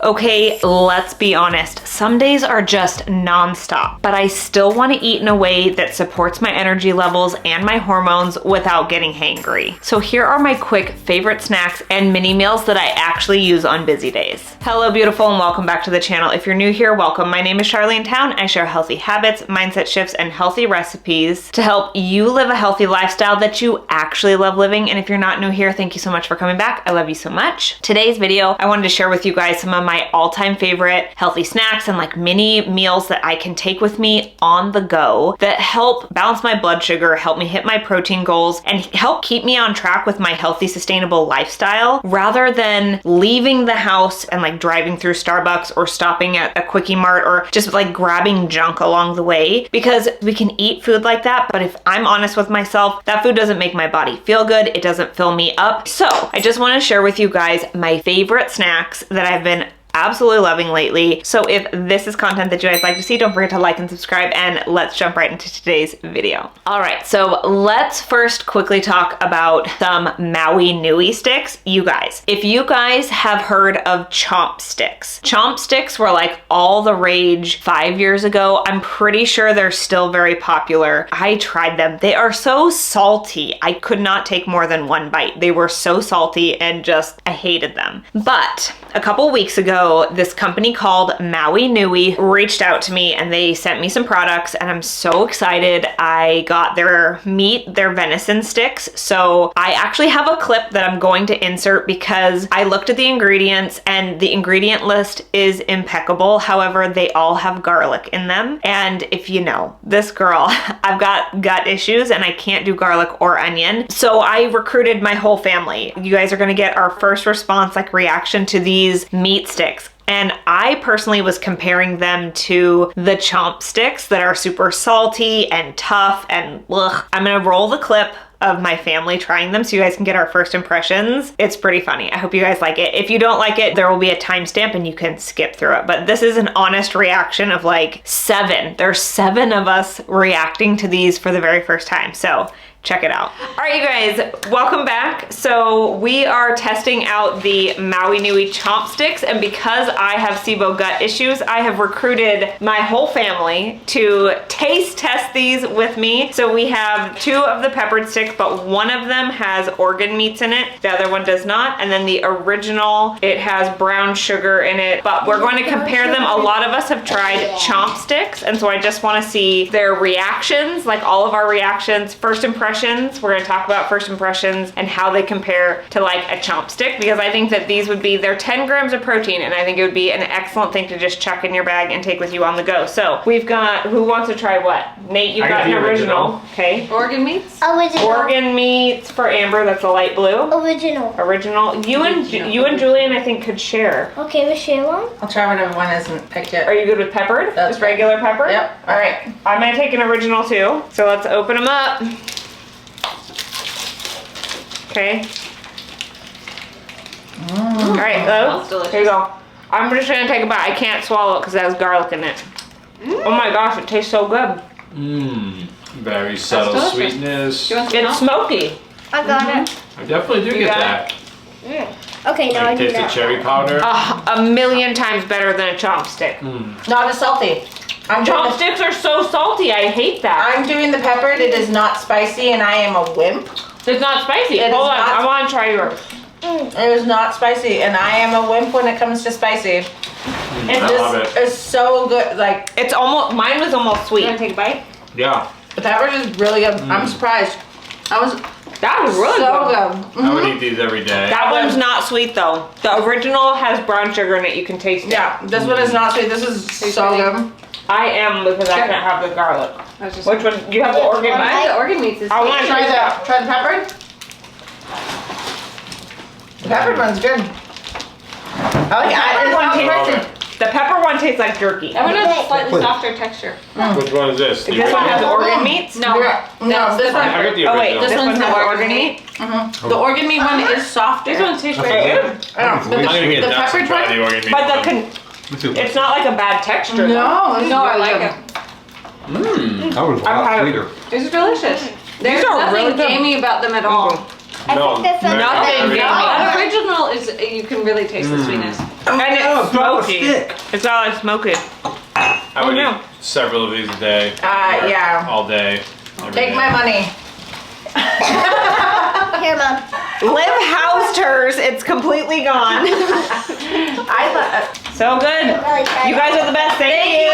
Okay, let's be honest. Some days are just nonstop, but I still want to eat in a way that supports my energy levels and my hormones without getting hangry. So here are my quick favorite snacks and mini meals that I actually use on busy days. Hello, beautiful, and welcome back to the channel. If you're new here, welcome. My name is Charlene Town. I share healthy habits, mindset shifts, and healthy recipes to help you live a healthy lifestyle that you actually love living. And if you're not new here, thank you so much for coming back. I love you so much. Today's video, I wanted to share with you guys some of my all-time favorite healthy snacks and like mini meals that I can take with me on the go that help balance my blood sugar, help me hit my protein goals, and help keep me on track with my healthy, sustainable lifestyle rather than leaving the house and like driving through Starbucks or stopping at a Quickie Mart or just like grabbing junk along the way, because we can eat food like that. But if I'm honest with myself, that food doesn't make my body feel good. It doesn't fill me up. So I just want to share with you guys my favorite snacks that I've been absolutely loving lately. So if this is content that you guys like to see, don't forget to like and subscribe, and let's jump right into today's video. All right, so let's first quickly talk about some Maui Nui sticks. You guys, if you guys have heard of Chomp sticks, Chomp sticks were like all the rage 5 years ago. I'm pretty sure they're still very popular. I tried them. They are so salty. I could not take more than one bite. They were so salty and just, I hated them. But a couple weeks ago, this company called Maui Nui reached out to me and they sent me some products, and I'm so excited. I got their meat, their venison sticks. So I actually have a clip that I'm going to insert because I looked at the ingredients and the ingredient list is impeccable. However, they all have garlic in them. And if you know this girl, I've got gut issues and I can't do garlic or onion. So I recruited my whole family. You guys are going to get our first response, like reaction to these meat sticks. And I personally was comparing them to the Chomp sticks that are super salty and tough and ugh. I'm gonna roll the clip of my family trying them so you guys can get our first impressions. It's pretty funny. I hope you guys like it. If you don't like it, there will be a timestamp and you can skip through it. But this is an honest reaction of like 7. There's 7 of us reacting to these for the very first time. So check it out. All right, you guys, welcome back. So we are testing out the Maui Nui Chomp sticks, and because I have SIBO gut issues, I have recruited my whole family to taste test these with me. So we have 2 of the peppered sticks, but one of them has organ meats in it. The other one does not. And then the original, it has brown sugar in it, but we're going to compare them. A lot of us have tried Chomp sticks, and so I just want to see their reactions, like all of our reactions, first impressions. We're going to talk about first impressions and how they compare to like a Chomp stick, because I think that these would be, they're 10 grams of protein, and I think it would be an excellent thing to just chuck in your bag and take with you on the go. So we've got, who wants to try what? Nate, you got an original. Okay. Organ meats? Original. Organ meats for Amber, that's a light blue. Original. You and Julian, I think, could share. Okay, we'll share one. I'll try whatever one isn't picked yet. Are you good with peppered? That's just regular pepper? Yep. All right. I'm going to take an original too. So let's open them up. Okay. All right, those. Here you go. I'm just gonna take a bite. I can't swallow it because it has garlic in it. Oh my gosh, it tastes so good. Very subtle sweetness. It's smoky. I got it. I definitely do get that. Okay, now I do Taste the that. cherry powder. A million times better than a Chomp stick. Not as salty. Chomp sticks are so salty. I hate that. I'm doing the peppered. It is not spicy, and I am a wimp. It's not spicy. It Hold on, is not. I want to try yours. It is not spicy, and I am a wimp when it comes to spicy. It's I love it. It's so good. Like, It's almost, mine was almost sweet. You want to take a bite? Yeah. the pepper is really good. I'm surprised. That was really good. I would eat these every day. That one's not sweet though. The original has brown sugar in it. You can taste it. Yeah, this one is not sweet. This is so good. I am, because I can't have the garlic. Which one? Do you have the organ meat? I the organ meats. I want to try that. Try the peppered. The peppered one's good. I like it. The pepper one tastes like jerky. That one has a slightly softer texture. Which one is this? This one has organ meats? No, this one. I got the original. Oh wait, this one has organ meat? The organ meat one is softer. This one tastes very good. I'm gonna get the nuts and peppered try one? the organ meat. But it's not like a bad texture. No, I like it. That was a lot sweeter. These are delicious. There's are nothing really good. gamey about them at all. No, think that's a- Nothing. That original is, you can really taste the sweetness. And it's drop a smoky. stick. It's all like smoky. I would no. eat several of these a day. Yeah. All day. every Take day. my money. Here, Mom. Liv housed hers. It's completely gone. I love. So good. Really You guys are the best. Thank you.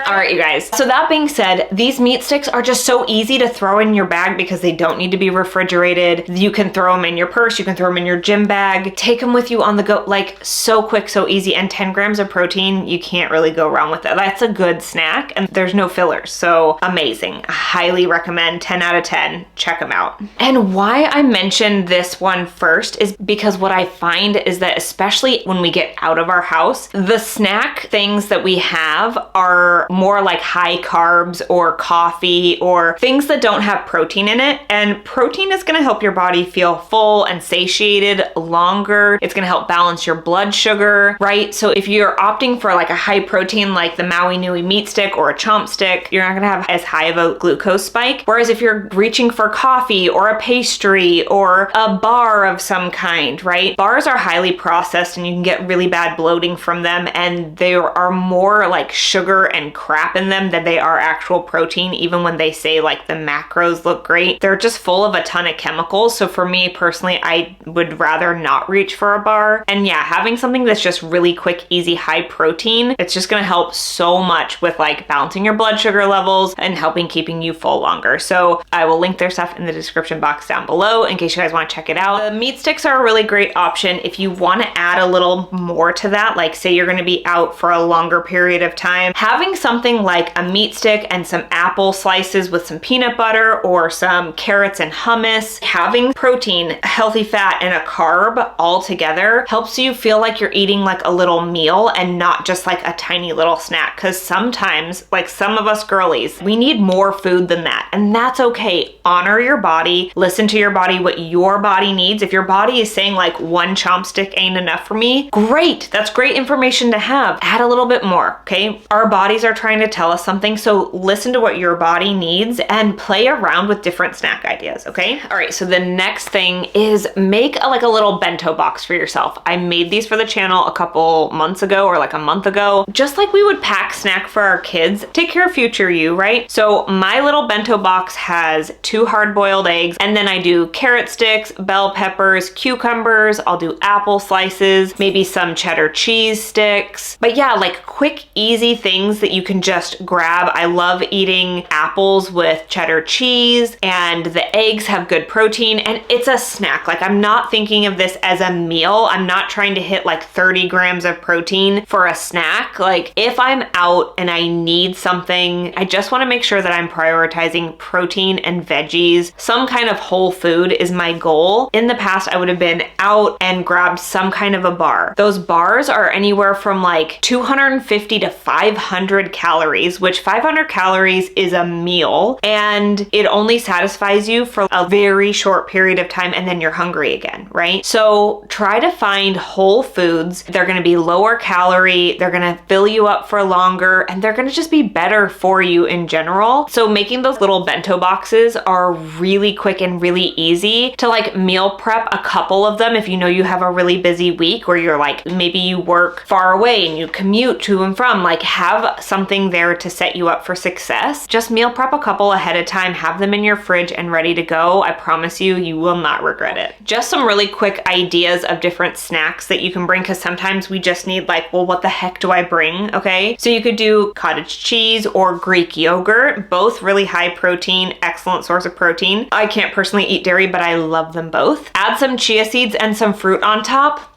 All right, you guys. So that being said, these meat sticks are just so easy to throw in your bag because they don't need to be refrigerated. You can throw them in your purse. You can throw them in your gym bag. Take them with you on the go. Like so quick, so easy. And 10 grams of protein, you can't really go wrong with it. That's a good snack and there's no fillers. So amazing. I highly recommend. 10 out of 10. Check them out. And why I mentioned this one first is because what I find is that especially when we get out of our house, the snack things that we have are more like high carbs or coffee or things that don't have protein in it. And protein is going to help your body feel full and satiated longer. It's going to help balance your blood sugar, right? So if you're opting for like a high protein like the Maui Nui meat stick or a Chomp stick, you're not going to have as high of a glucose spike. Whereas if you're reaching for coffee or a pastry or a bar of some kind, right? Bars are highly processed and you can get really bad bloating from them, and they are more like sugar and crap in them than they are actual protein. Even when they say like the macros look great, they're just full of a ton of chemicals. So for me personally, I would rather not reach for a bar. And yeah, having something that's just really quick, easy, high protein, it's just going to help so much with like balancing your blood sugar levels and helping keeping you full longer. So I will link their stuff in the description box down below in case you guys want to check it out. The meat sticks are a really great option if you want to add a little more to that. Like say you're going to be out for a longer period of time, having something like a meat stick and some apple slices with some peanut butter or some carrots and hummus, having protein, healthy fat, and a carb all together helps you feel like you're eating like a little meal and not just like a tiny little snack. Because sometimes, like some of us girlies, we need more food than that, and that's okay. Honor your body, listen to your body, what your body needs. If your body is saying like one Chomp stick ain't enough for me, great, that's great information to have. Add a little bit more, okay? Our bodies are trying to tell us something, so listen to what your body needs and play around with different snack ideas, okay? All right, so the next thing is make like a little bento box for yourself. I made these for the channel a couple months ago or like a month ago, just like we would pack snack for our kids. Take care of future you, right? So my little bento box has 2 hard-boiled eggs, and then I do carrot sticks, bell peppers, cucumbers, I'll do apple slices, maybe some cheddar cheese sticks. But yeah, like quick, easy things that you can just grab. I love eating apples with cheddar cheese, and the eggs have good protein, and it's a snack. Like I'm not thinking of this as a meal. I'm not trying to hit like 30 grams of protein for a snack. Like if I'm out and I need something, I just want to make sure that I'm prioritizing protein and veggies. Some kind of whole food is my goal. In the past, I would have been out and grabbed some kind of a bar. Those bars are anywhere from like 250 to 500 calories, which 500 calories is a meal, and it only satisfies you for a very short period of time, and then you're hungry again, right? So try to find whole foods. They're going to be lower calorie, they're going to fill you up for longer, and they're going to just be better for you in general. So making those little bento boxes are really quick and really easy to like meal prep a couple of them if you know you have a really busy week, or you're like maybe you work far away and you commute to and from, like have something there to set you up for success. Just meal prep a couple ahead of time, have them in your fridge and ready to go. I promise you, you will not regret it. Just some really quick ideas of different snacks that you can bring, because sometimes we just need like, well, what the heck do I bring? Okay, so you could do cottage cheese or Greek yogurt, both really high protein, excellent source of protein. I can't personally eat dairy, but I love them both. Add some chia seeds and some fruit on top.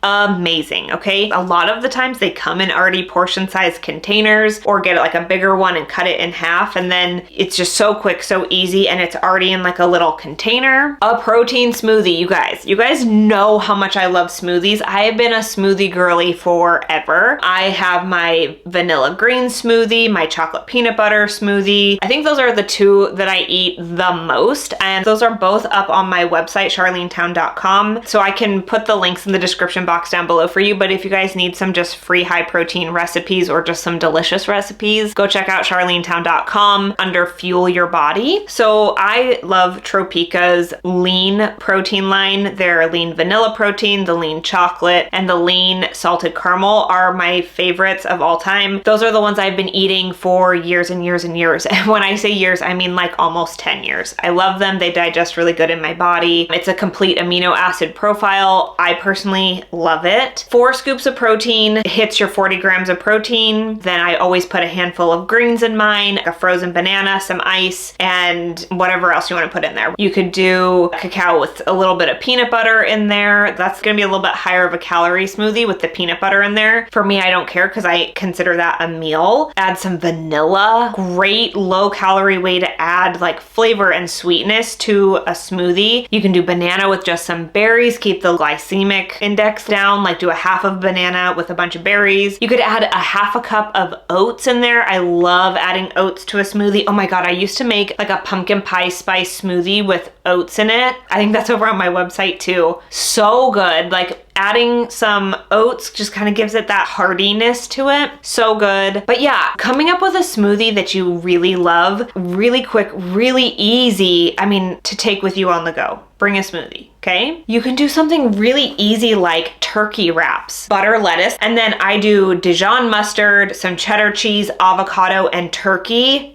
Amazing, okay? A lot of the times they come in already portion sized containers, or get like a bigger one and cut it in half, and then it's just so quick, so easy, and it's already in like a little container. A protein smoothie, you guys know how much I love smoothies. I have been a smoothie girly forever. I have my vanilla green smoothie, my chocolate peanut butter smoothie. I think those are the 2 that I eat the most, and those are both up on my website, charlenetown.com, so I can put the links in the description box box down below for you. But if you guys need some just free high protein recipes or just some delicious recipes, go check out charlenetown.com under Fuel Your Body. So I love Tropica's lean protein line. Their lean vanilla protein, the lean chocolate, and the lean salted caramel are my favorites of all time. Those are the ones I've been eating for years and years and years. And when I say years, I mean like almost 10 years. I love them. They digest really good in my body. It's a complete amino acid profile. I personally love it. 4 scoops of protein hits your 40 grams of protein. Then I always put a handful of greens in mine, a frozen banana, some ice, and whatever else you want to put in there. You could do cacao with a little bit of peanut butter in there. That's going to be a little bit higher of a calorie smoothie with the peanut butter in there. For me, I don't care because I consider that a meal. Add some vanilla. Great low calorie way to add like flavor and sweetness to a smoothie. You can do banana with just some berries, keep the glycemic index down, like do a half of banana with a bunch of berries. You could add a half a cup of oats in there. I love adding oats to a smoothie. Oh my God, I used to make like a pumpkin pie spice smoothie with oats in it. I think that's over on my website too. So good. Like adding some oats just kind of gives it that heartiness to it. So good. But yeah, coming up with a smoothie that you really love, really quick, really easy, I mean, to take with you on the go. Bring a smoothie, okay? You can do something really easy like turkey wraps, butter, lettuce, and then I do Dijon mustard, some cheddar cheese, avocado, and turkey.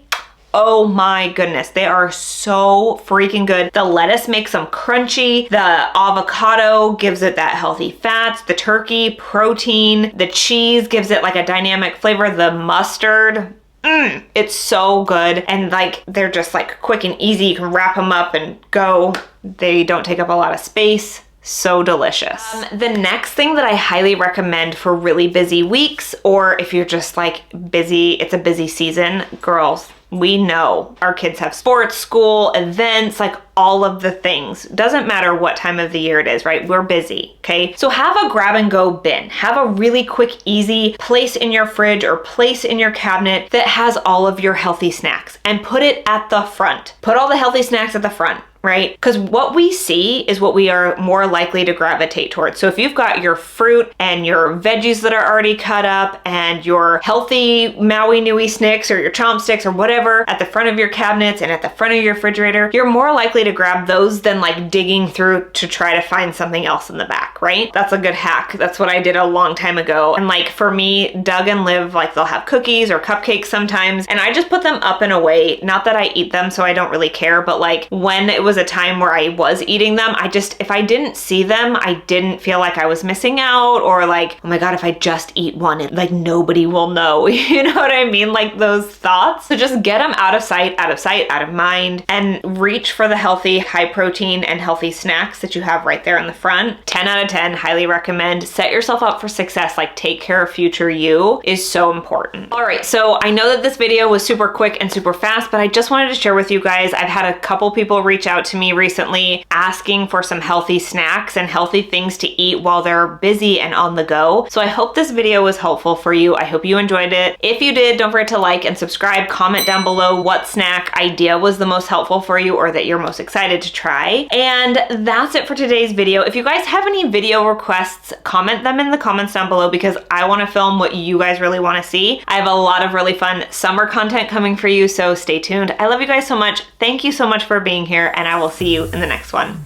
Oh my goodness, they are so freaking good. The lettuce makes them crunchy. The avocado gives it that healthy fats. The turkey, protein. The cheese gives it like a dynamic flavor. The mustard, it's so good. And like, they're just like quick and easy. You can wrap them up and go. They don't take up a lot of space. So delicious. The next thing that I highly recommend for really busy weeks, or if you're just like busy, it's a busy season, girls, we know our kids have sports, school, events, like all of the things. Doesn't matter what time of the year it is, right? We're busy, okay? So have a grab and go bin. Have a really quick, easy place in your fridge or place in your cabinet that has all of your healthy snacks and put it at the front. Put all the healthy snacks at the front, right? Because what we see is what we are more likely to gravitate towards. So if you've got your fruit and your veggies that are already cut up and your healthy Maui Nui sticks or your Chomps sticks or whatever at the front of your cabinets and at the front of your refrigerator, you're more likely to grab those than like digging through to try to find something else in the back, right? That's a good hack. That's what I did a long time ago. And like for me, Doug and Liv, like they'll have cookies or cupcakes sometimes, and I just put them up and away. Not that I eat them, so I don't really care, but like when it was a time where I was eating them, if I didn't see them, I didn't feel like I was missing out, or like, oh my God, if I just eat one, like nobody will know. You know what I mean? Like those thoughts. So just get them out of sight, out of mind, and reach for the healthy, high protein and healthy snacks that you have right there in the front. 10 out of 10, highly recommend. Set yourself up for success. Like take care of future you is so important. All right, so I know that this video was super quick and super fast, but I just wanted to share with you guys, I've had a couple people reach out to me recently asking for some healthy snacks and healthy things to eat while they're busy and on the go. So I hope this video was helpful for you. I hope you enjoyed it. If you did, don't forget to like and subscribe. Comment down below what snack idea was the most helpful for you or that you're most excited to try. And that's it for today's video. If you guys have any video requests, comment them in the comments down below because I want to film what you guys really want to see. I have a lot of really fun summer content coming for you, so stay tuned. I love you guys so much. Thank you so much for being here, and I will see you in the next one.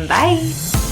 Bye.